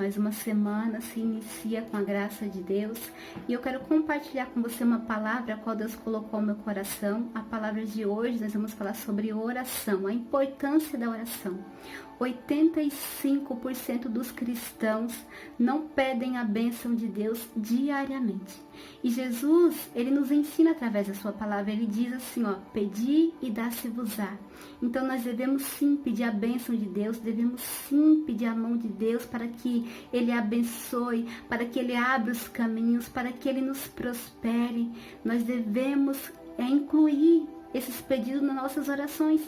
mais uma semana se inicia com a graça de Deus e eu quero compartilhar com você uma palavra a qual Deus colocou no meu coração. A palavra de hoje nós vamos falar sobre oração, a importância da oração. 85% dos cristãos não pedem a bênção de Deus diariamente. E Jesus, ele nos ensina através da sua palavra, ele diz assim, pedi e dá-se-vos-á. Então nós devemos sim pedir a bênção de Deus, devemos sim pedir a mão de Deus para que ele abençoe, para que ele abra os caminhos, para que ele nos prospere. Nós devemos incluir esses pedidos nas nossas orações.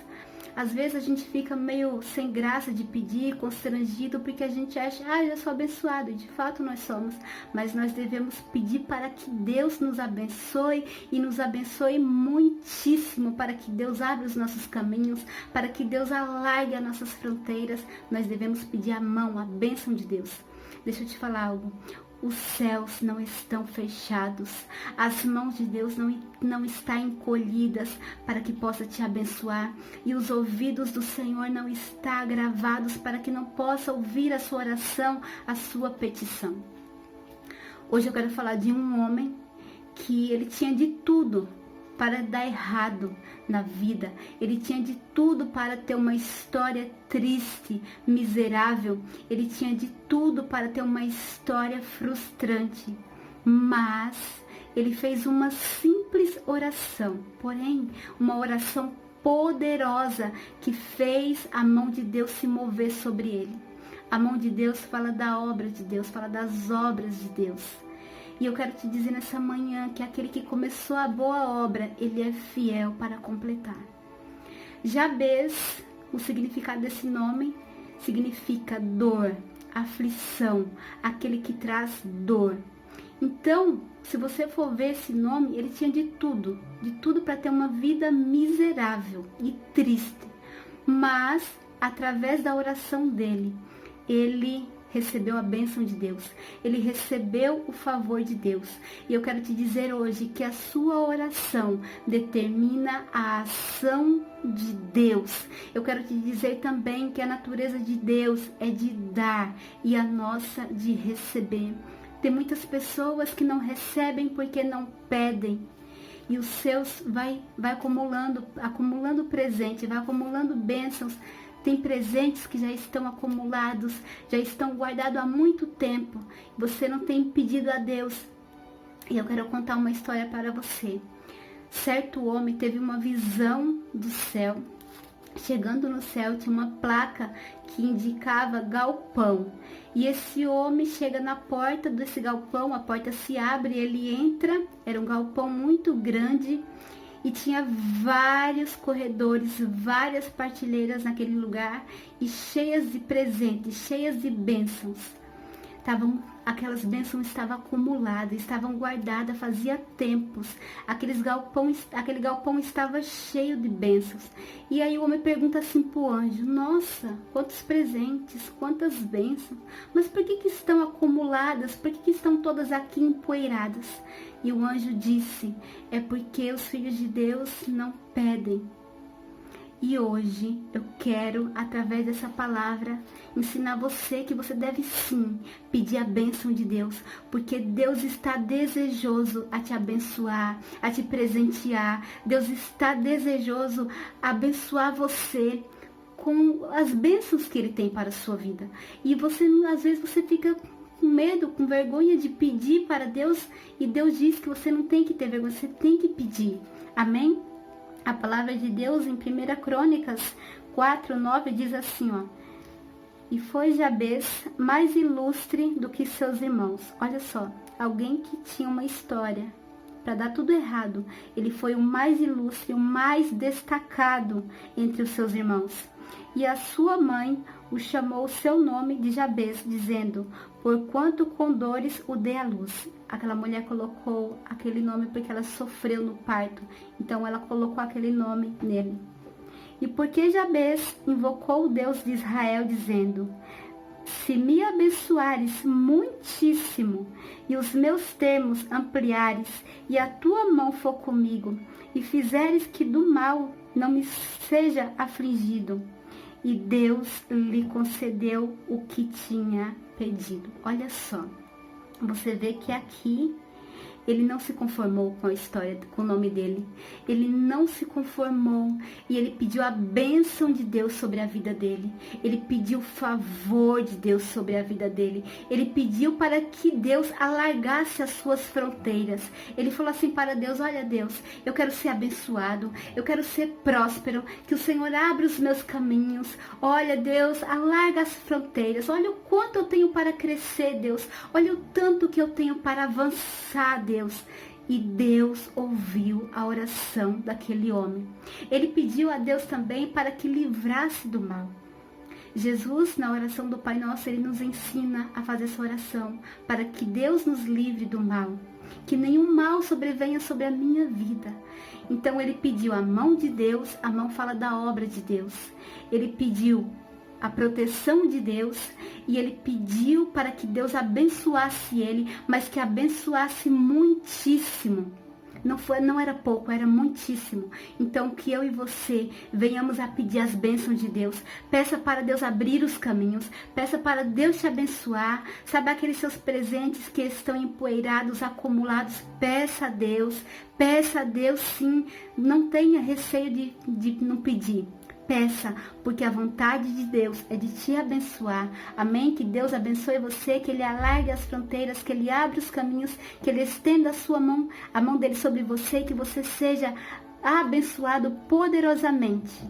Às vezes a gente fica meio sem graça de pedir, constrangido, porque a gente acha, eu sou abençoado, e de fato nós somos, mas nós devemos pedir para que Deus nos abençoe, e nos abençoe muitíssimo, para que Deus abra os nossos caminhos, para que Deus alargue as nossas fronteiras. Nós devemos pedir a mão, a bênção de Deus. Deixa eu te falar algo. Os céus não estão fechados, as mãos de Deus não estão encolhidas para que possa te abençoar, e os ouvidos do Senhor não estão agravados para que não possa ouvir a sua oração, a sua petição. Hoje eu quero falar de um homem que ele tinha de tudo para dar errado na vida. Ele tinha de tudo para ter uma história triste, miserável. Ele tinha de tudo para ter uma história frustrante. Mas ele fez uma simples oração, porém uma oração poderosa que fez a mão de Deus se mover sobre ele. A mão de Deus fala da obra de Deus, fala das obras de Deus. E eu quero te dizer nessa manhã que aquele que começou a boa obra, ele é fiel para completar. Jabez, o significado desse nome, significa dor, aflição, aquele que traz dor. Então, se você for ver esse nome, ele tinha de tudo para ter uma vida miserável e triste. Mas, através da oração dele, ele recebeu a bênção de Deus, ele recebeu o favor de Deus. E eu quero te dizer hoje que a sua oração determina a ação de Deus. Eu quero te dizer também que a natureza de Deus é de dar e a nossa de receber. Tem muitas pessoas que não recebem porque não pedem. E os seus vai acumulando presente, vai acumulando bênçãos. Tem presentes que já estão acumulados, já estão guardados há muito tempo. Você não tem pedido a Deus. E eu quero contar uma história para você. Certo homem teve uma visão do céu. Chegando no céu, tinha uma placa que indicava galpão. E esse homem chega na porta desse galpão, a porta se abre, ele entra. Era um galpão muito grande. E tinha vários corredores, várias partilheiras naquele lugar, e cheias de presentes, cheias de bênçãos. Aquelas bênçãos estavam acumuladas, estavam guardadas fazia tempos. Aquele galpão estava cheio de bênçãos. E aí o homem pergunta assim para o anjo, nossa, quantos presentes, quantas bênçãos, mas por que estão acumuladas, por que estão todas aqui empoeiradas? E o anjo disse, é porque os filhos de Deus não pedem. E hoje eu quero, através dessa palavra, ensinar você que você deve sim pedir a bênção de Deus, porque Deus está desejoso a te abençoar, a te presentear. Deus está desejoso a abençoar você com as bênçãos que Ele tem para a sua vida. E você, às vezes, você fica com medo, com vergonha de pedir para Deus, e Deus diz que você não tem que ter vergonha, você tem que pedir. Amém? A palavra de Deus em 1 Crônicas 4:9 diz assim, e foi Jabez mais ilustre do que seus irmãos. Olha só, alguém que tinha uma história para dar tudo errado, ele foi o mais ilustre, o mais destacado entre os seus irmãos. E a sua mãe o chamou o seu nome de Jabez, dizendo, porquanto com dores o dei à luz. Aquela mulher colocou aquele nome porque ela sofreu no parto. Então ela colocou aquele nome nele. E porque Jabez invocou o Deus de Israel, dizendo, se me abençoares muitíssimo, e os meus termos ampliares, e a tua mão for comigo, e fizeres que do mal não me seja afligido, e Deus lhe concedeu o que tinha pedido. Olha só, você vê que aqui ele não se conformou com a história, com o nome dele. Ele não se conformou e ele pediu a bênção de Deus sobre a vida dele. Ele pediu o favor de Deus sobre a vida dele. Ele pediu para que Deus alargasse as suas fronteiras. Ele falou assim para Deus: olha Deus, eu quero ser abençoado, eu quero ser próspero, que o Senhor abra os meus caminhos. Olha Deus, alarga as fronteiras. Olha o quanto eu tenho para crescer, Deus. Olha o tanto que eu tenho para avançar, Deus. E Deus ouviu a oração daquele homem. Ele pediu a Deus também para que livrasse do mal. Jesus, na oração do Pai Nosso, ele nos ensina a fazer essa oração para que Deus nos livre do mal, que nenhum mal sobrevenha sobre a minha vida. Então ele pediu a mão de Deus, a mão fala da obra de Deus. Ele pediu a proteção de Deus e ele pediu para que Deus abençoasse ele, mas que abençoasse muitíssimo. Não era pouco, era muitíssimo. Então que eu e você venhamos a pedir as bênçãos de Deus. Peça para Deus abrir os caminhos. Peça para Deus te abençoar. Sabe aqueles seus presentes que estão empoeirados, acumulados? Peça a Deus. Peça a Deus sim. Não tenha receio de não pedir. Peça, porque a vontade de Deus é de te abençoar. Amém? Que Deus abençoe você, que Ele alargue as fronteiras, que Ele abra os caminhos, que Ele estenda a mão dele sobre você, que você seja abençoado poderosamente.